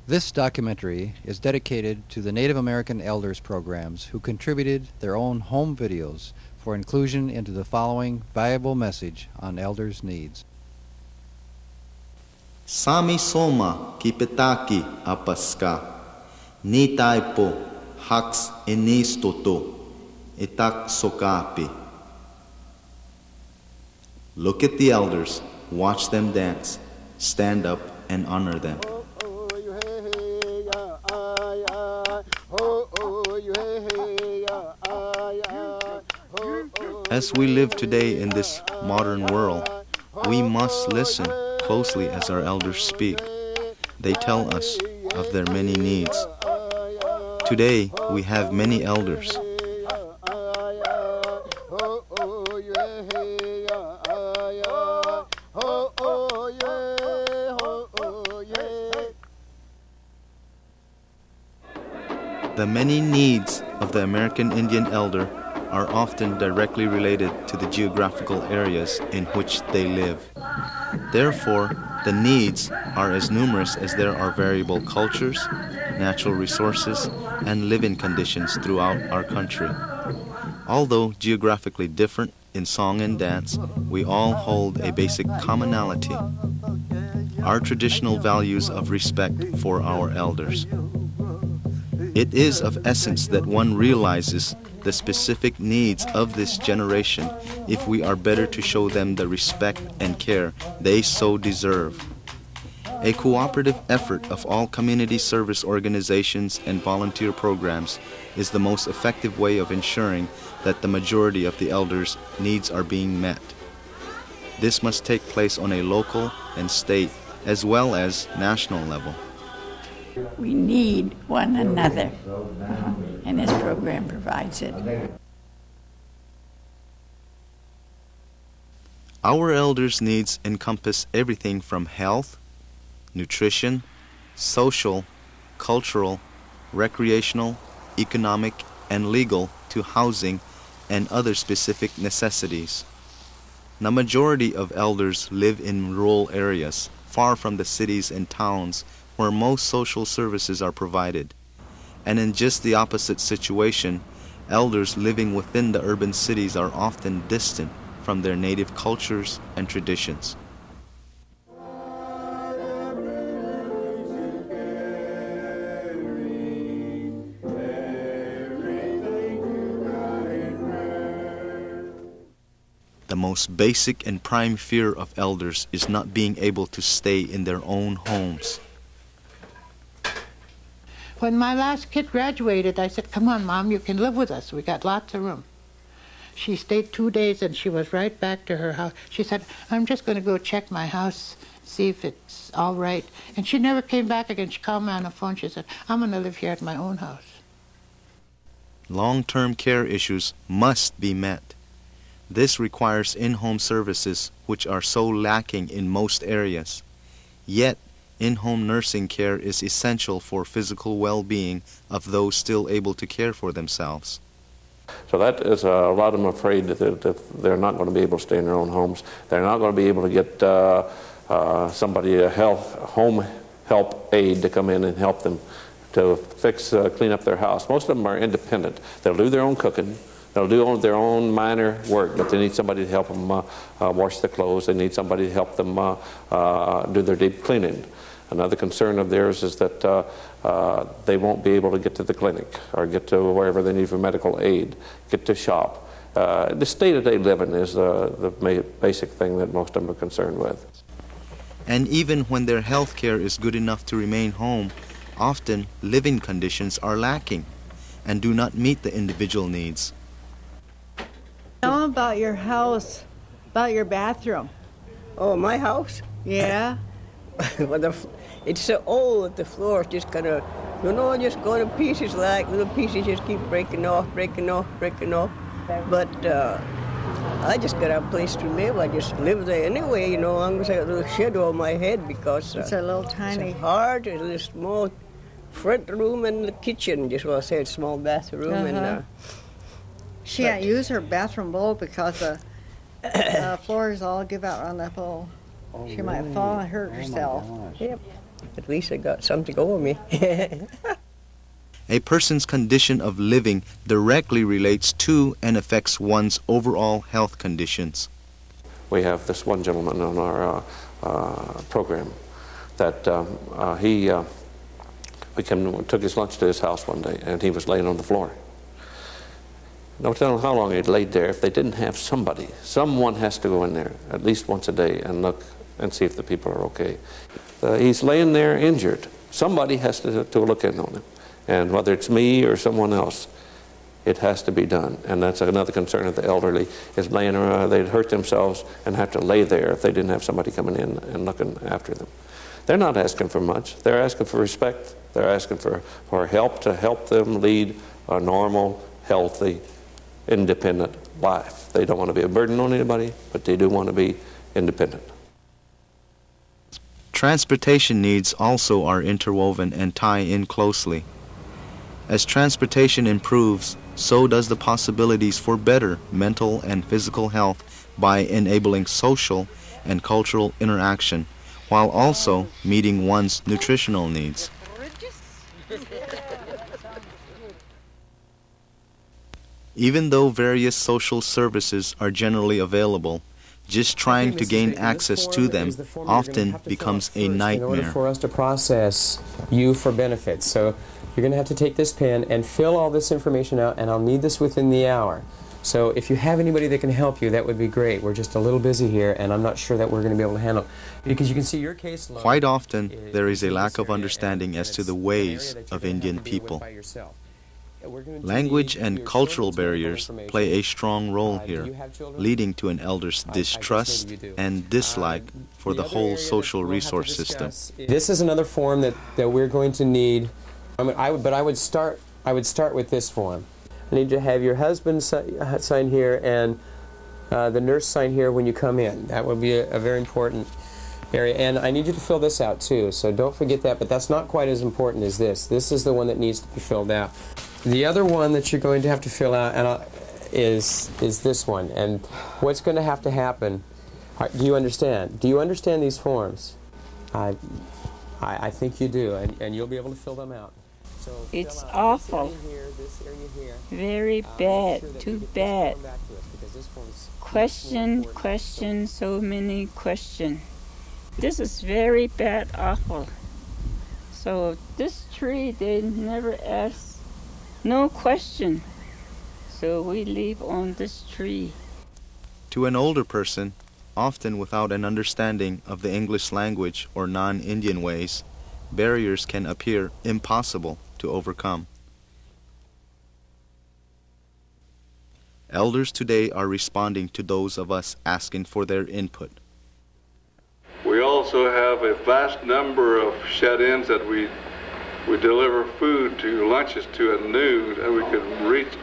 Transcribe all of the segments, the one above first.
This documentary is dedicated to the Native American Elders programs who contributed their own home videos for inclusion into the following valuable message on elders' needs. Sami soma kipetaki apaska, ni taipo haks enistoto, etak sokapi. Look at the elders, watch them dance, stand up and honor them. As we live today in this modern world, we must listen closely as our elders speak. They tell us of their many needs. Today, we have many elders. The many needs of the American Indian elder are often directly related to the geographical areas in which they live. Therefore, the needs are as numerous as there are variable cultures, natural resources, and living conditions throughout our country. Although geographically different in song and dance, we all hold a basic commonality: our traditional values of respect for our elders. It is of essence that one realizes the specific needs of this generation if we are better to show them the respect and care they so deserve. A cooperative effort of all community service organizations and volunteer programs is the most effective way of ensuring that the majority of the elders' needs are being met. This must take place on a local and state as well as national level. We need one another, and this program provides it. Our elders' needs encompass everything from health, nutrition, social, cultural, recreational, economic, and legal to housing and other specific necessities. The majority of elders live in rural areas, far from the cities and towns where most social services are provided. And in just the opposite situation, elders living within the urban cities are often distant from their native cultures and traditions. The most basic and prime fear of elders is not being able to stay in their own homes. When my last kid graduated, I said, "Come on, Mom, you can live with us. We got lots of room." She stayed 2 days and she was right back to her house. She said, "I'm just going to go check my house, see if it's all right." And she never came back again. She called me on the phone. She said, "I'm going to live here at my own house." Long-term care issues must be met. This requires in-home services which are so lacking in most areas. Yet, in-home nursing care is essential for physical well-being of those still able to care for themselves. So that is a lot of them afraid that they're not going to be able to stay in their own homes. They're not going to be able to get somebody, a home help aide to come in and help them to clean up their house. Most of them are independent. They'll do their own cooking. They'll do their own minor work, but they need somebody to help them wash the clothes. They need somebody to help them do their deep cleaning. Another concern of theirs is that they won't be able to get to the clinic or get to wherever they need for medical aid, get to shop. The state of day living is the basic thing that most of them are concerned with. And even when their health care is good enough to remain home, often living conditions are lacking and do not meet the individual needs. Tell them about your house, about your bathroom. Oh, my house? Yeah? Well, it's so old, the floor is just kind of, just going to pieces, like little pieces just keep breaking off. But I just got a place to live. I just live there anyway, I'm going to have a little shed over my head because it's a little tiny. It's hard. It's a little small front room and the kitchen, just what I said, small bathroom. And she can't use her bathroom bowl because the floors all give out on the bowl. She might fall and hurt herself. Yep. At least I got something over me. A person's condition of living directly relates to and affects one's overall health conditions. We have this one gentleman on our program that we took his lunch to his house one day, and he was laying on the floor. No telling how long he'd laid there if they didn't have somebody. Someone has to go in there at least once a day and look and see if the people are okay. He's laying there injured. Somebody has to look in on him. And whether it's me or someone else, it has to be done. And that's another concern of the elderly, is laying around, they'd hurt themselves and have to lay there if they didn't have somebody coming in and looking after them. They're not asking for much. They're asking for respect. They're asking for help to help them lead a normal, healthy, independent life. They don't want to be a burden on anybody, but they do want to be independent. Transportation needs also are interwoven and tie in closely. As transportation improves, so does the possibilities for better mental and physical health by enabling social and cultural interaction, while also meeting one's nutritional needs. Even though various social services are generally available, just trying to gain access to them often becomes a nightmare. In order for us to process you for benefits. So you're going to have to take this pen and fill all this information out, and I'll need this within the hour. So if you have anybody that can help you, that would be great. We're just a little busy here, and I'm not sure that we're going to be able to handle it. Because you can see your case load. Quite often, there is a lack of understanding as to the ways of Indian people. Language and cultural barriers play a strong role here, leading to an elder's distrust and dislike for the whole social resource system. This is another form that we're going to need. I would start with this form. I need to have your husband sign here and the nurse sign here when you come in. That will be a very important area. And I need you to fill this out too, so don't forget that, but that's not quite as important as this. This is the one that needs to be filled out. The other one that you're going to have to fill out is this one. And what's going to have to happen, do you understand? Do you understand these forms? I think you do, and you'll be able to fill them out. So it's awful. This area here. Very bad. Too bad. Question, so many questions. This is very bad, awful. So this tree, they never ask. No question. So we live on this tree. To an older person, often without an understanding of the English language or non-Indian ways, barriers can appear impossible to overcome. Elders today are responding to those of us asking for their input. We also have a vast number of shut-ins that we deliver food to, lunches to at noon, and we could reach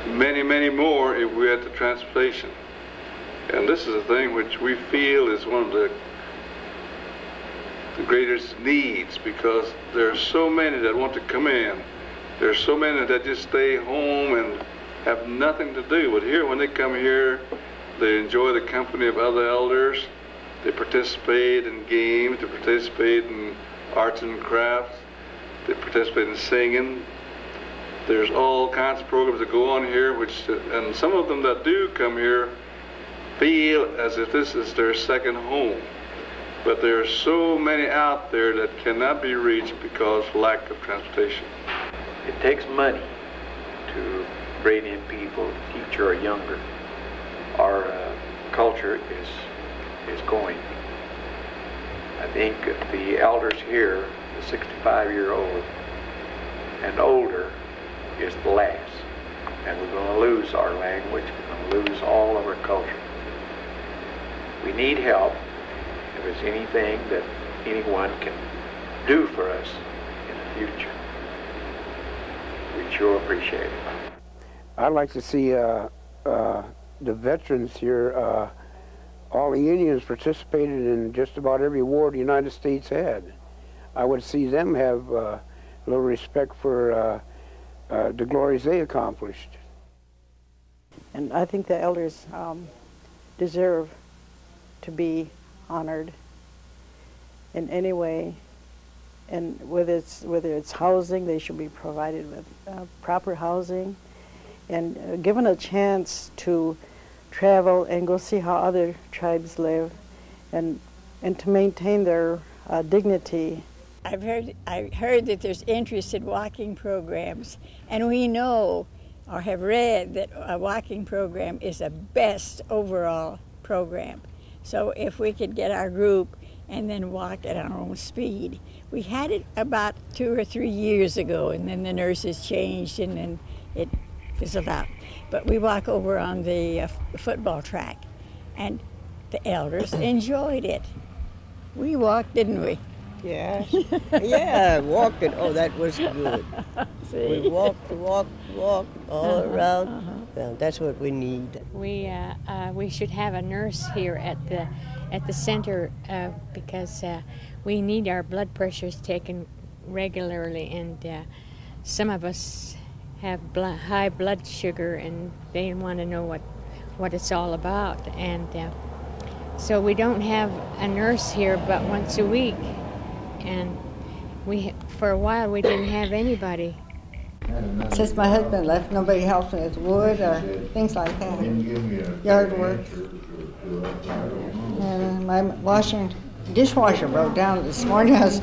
many, many more if we had the transportation. And this is a thing which we feel is one of the greatest needs, because there are so many that want to come in. There are so many that just stay home and have nothing to do. But here, when they come here, they enjoy the company of other elders. They participate in games. They participate in arts and crafts. They participate in singing. There's all kinds of programs that go on here, and some of them that do come here feel as if this is their second home. But there are so many out there that cannot be reached because of lack of transportation. It takes money to bring in people, teach or younger. Our culture is going. I think the elders here, the 65-year-old and older, is the last. And we're going to lose our language. We're going to lose all of our culture. We need help. If there's anything that anyone can do for us in the future, we sure appreciate it. I'd like to see the veterans here. All the Indians participated in just about every war the United States had. I would see them have a little respect for the glories they accomplished. And I think the elders deserve to be honored in any way. And whether it's housing, they should be provided with proper housing, and given a chance to travel and go see how other tribes live, and to maintain their dignity. I've heard that there's interest in walking programs, and we know or have read that a walking program is the best overall program. So if we could get our group and then walk at our own speed. We had it about 2 or 3 years ago, and then the nurses changed, and then it fizzled out. But we walk over on the football track, and the elders enjoyed it. We walked, didn't we? Yeah. Yeah, walking. Oh, that was good. See? We walked all around. Well, that's what we need. We should have a nurse here at the center because we need our blood pressures taken regularly, and some of us have high blood sugar, and they want to know what it's all about, and so we don't have a nurse here but once a week, and for a while we didn't have anybody. Since my husband left, nobody helps me with wood or things like that, yard work. And my dishwasher broke down this morning. I was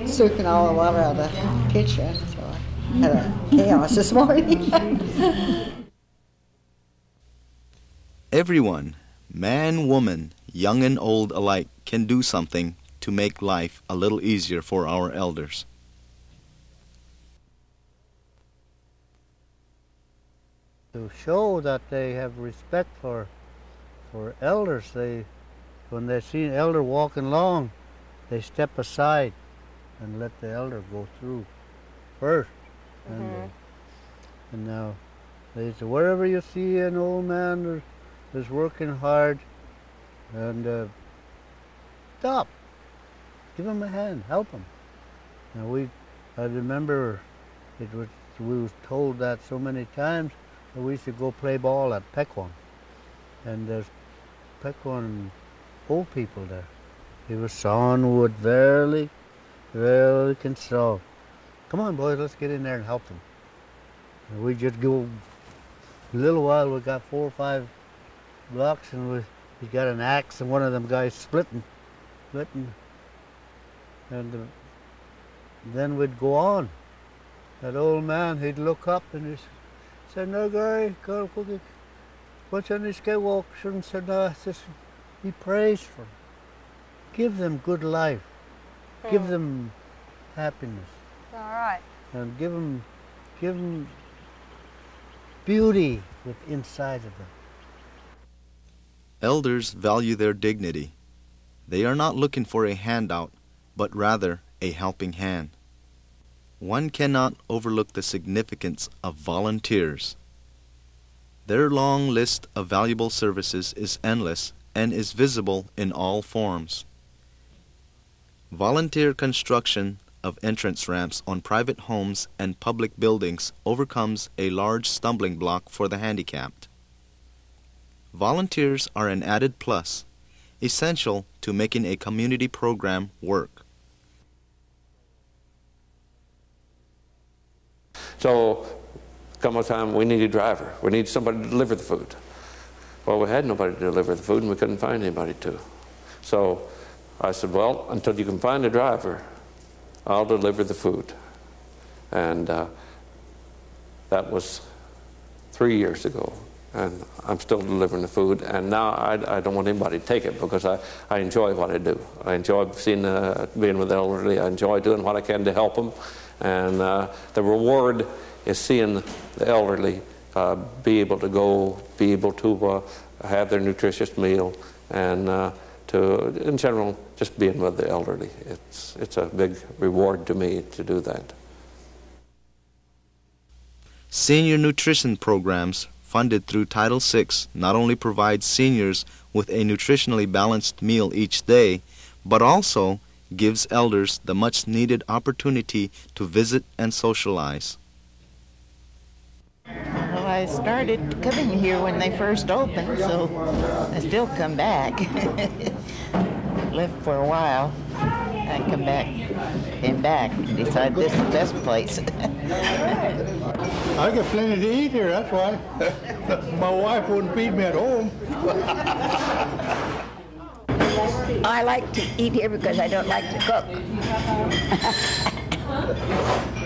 soaking all the water out of the kitchen, so I had a chaos this morning. Everyone, man, woman, young and old alike, can do something to make life a little easier for our elders. To show that they have respect for elders, when they see an elder walking along, they step aside and let the elder go through first. And now they say, wherever you see an old man is working hard, and stop, give him a hand, help him. Now I remember we was told that so many times. We used to go play ball at Pequon, and there's Pequon old people there. He was sawing wood, barely can saw. Come on, boys, let's get in there and help them. And we just go a little while. We got 4 or 5 blocks, and we got an axe, and one of them guys splitting, and then we'd go on. That old man, he'd look up and he said, "No, Gary, go what's on his skywalks?" And said, "No," he prays for them. Give them good life. Give them happiness. All right. And give them beauty with inside of them. Elders value their dignity. They are not looking for a handout, but rather a helping hand. One cannot overlook the significance of volunteers. Their long list of valuable services is endless and is visible in all forms. Volunteer construction of entrance ramps on private homes and public buildings overcomes a large stumbling block for the handicapped. Volunteers are an added plus, essential to making a community program work. So, come a time we need a driver. We need somebody to deliver the food. Well, we had nobody to deliver the food, and we couldn't find anybody to. So I said, well, until you can find a driver, I'll deliver the food. And that was 3 years ago. And I'm still delivering the food. And now I don't want anybody to take it because I enjoy what I do. I enjoy being with the elderly. I enjoy doing what I can to help them. And the reward is seeing the elderly be able to go, be able to have their nutritious meal, and to, in general, just being with the elderly. It's a big reward to me to do that. Senior nutrition programs funded through Title VI not only provide seniors with a nutritionally balanced meal each day, but also gives elders the much-needed opportunity to visit and socialize. Well, I started coming here when they first opened, so I still come back. Left for a while. I came back and decided this is the best place. I got plenty to eat here, that's why. My wife wouldn't feed me at home. I like to eat here because I don't like to cook.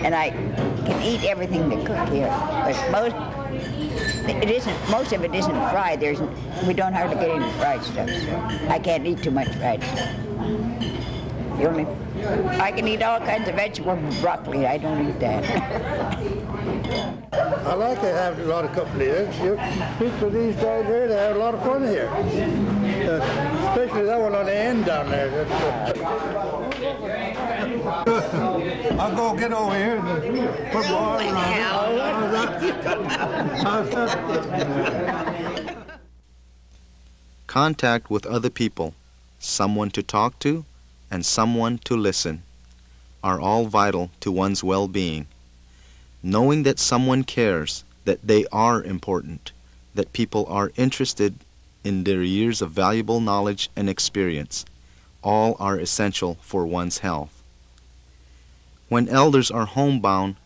And I can eat everything they cook here. But most of it isn't fried. We don't hardly get any fried stuff, so I can't eat too much fried stuff. I can eat all kinds of vegetables and broccoli. I don't eat that. I like to have a lot of company. You speak to these guys here, they have a lot of fun here. Especially that one on the end down there. I'll go get over here and put my arm around it. Contact with other people, someone to talk to, and someone to listen, are all vital to one's well-being. Knowing that someone cares, that they are important, that people are interested in their years of valuable knowledge and experience, all are essential for one's health. When elders are homebound,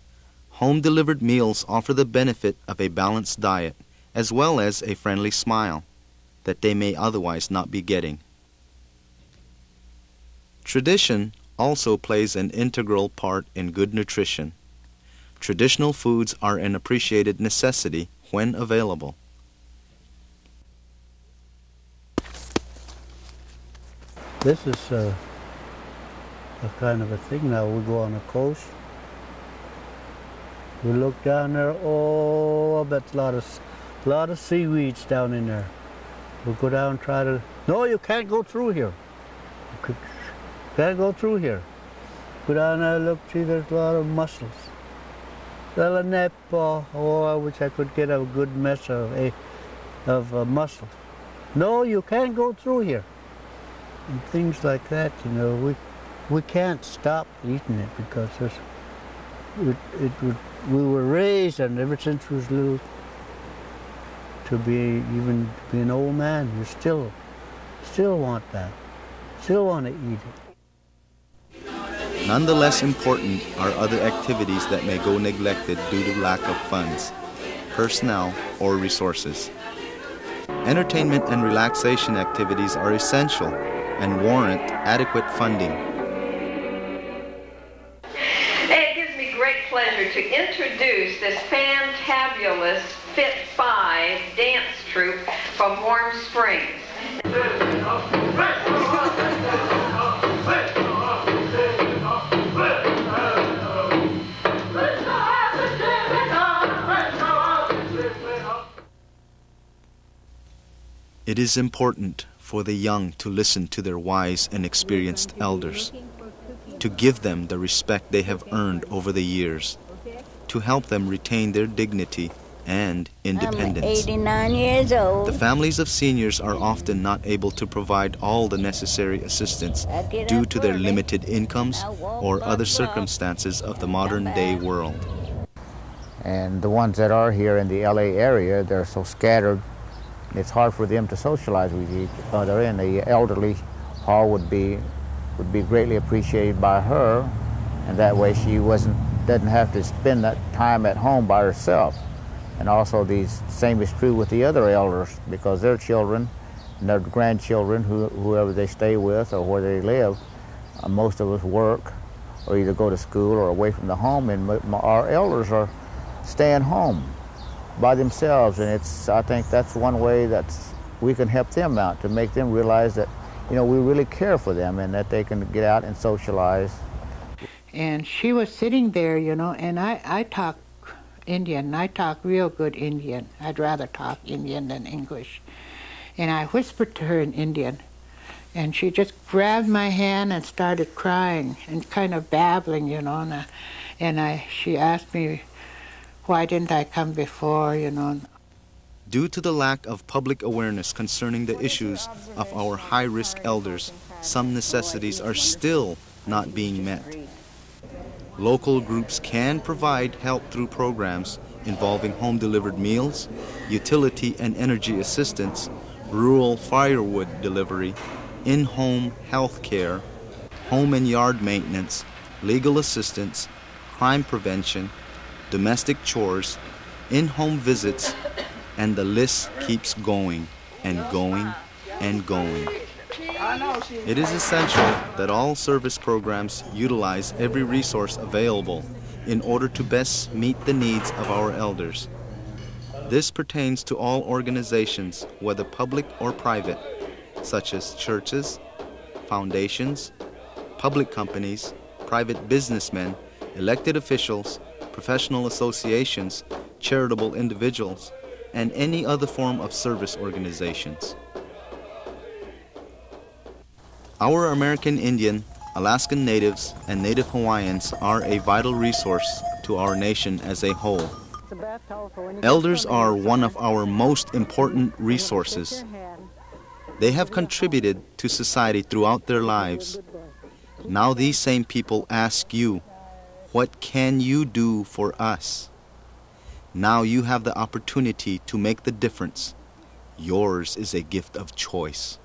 home-delivered meals offer the benefit of a balanced diet, as well as a friendly smile that they may otherwise not be getting. Tradition also plays an integral part in good nutrition. Traditional foods are an appreciated necessity when available. This is a kind of a thing now. We go on the coast. We look down there. Oh, I bet a lot of seaweeds down in there. We'll go down and try to. No, you can't go through here. Can't go through here. Go down there, look, see, there's a lot of mussels. Oh, I wish I could get a good mess of mussels. No, you can't go through here. And things like that, you know, we can't stop eating it because we were raised, and ever since we was little, to be an old man, you still want that, still want to eat it. Nonetheless important are other activities that may go neglected due to lack of funds, personnel, or resources. Entertainment and relaxation activities are essential and warrant adequate funding. It gives me great pleasure to introduce this fantabulous Fit 5 dance troupe from Warm Springs. It is important for the young to listen to their wise and experienced elders, to give them the respect they have earned over the years, to help them retain their dignity and independence. I'm 89 years old. The families of seniors are often not able to provide all the necessary assistance due to their limited incomes or other circumstances of the modern-day world. And the ones that are here in the LA area, they're so scattered, it's hard for them to socialize with each other, and the elderly hall would be greatly appreciated by her, and that way she doesn't have to spend that time at home by herself. And also the same is true with the other elders, because their children and their grandchildren, whoever they stay with or where they live, most of us work or either go to school or away from the home, and our elders are staying home by themselves, and I think that's one way that we can help them out, to make them realize that, you know, we really care for them and that they can get out and socialize. And she was sitting there, you know, and I talk Indian. I talk real good Indian. I'd rather talk Indian than English. And I whispered to her in Indian, and she just grabbed my hand and started crying and kind of babbling, you know, she asked me, why didn't I come before, you know? Due to the lack of public awareness concerning the issues of our high-risk elders, some necessities are still not being met. Local groups can provide help through programs involving home-delivered meals, utility and energy assistance, rural firewood delivery, in-home health care, home and yard maintenance, legal assistance, crime prevention, domestic chores, in-home visits, and the list keeps going and going and going. It is essential that all service programs utilize every resource available in order to best meet the needs of our elders. This pertains to all organizations, whether public or private, such as churches, foundations, public companies, private businessmen, elected officials, professional associations, charitable individuals, and any other form of service organizations. Our American Indian, Alaskan Natives, and Native Hawaiians are a vital resource to our nation as a whole. Elders are one of our most important resources. They have contributed to society throughout their lives. Now these same people ask you, what can you do for us? Now you have the opportunity to make the difference. Yours is a gift of choice.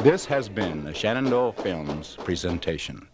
This has been a Shenandoah Films presentation.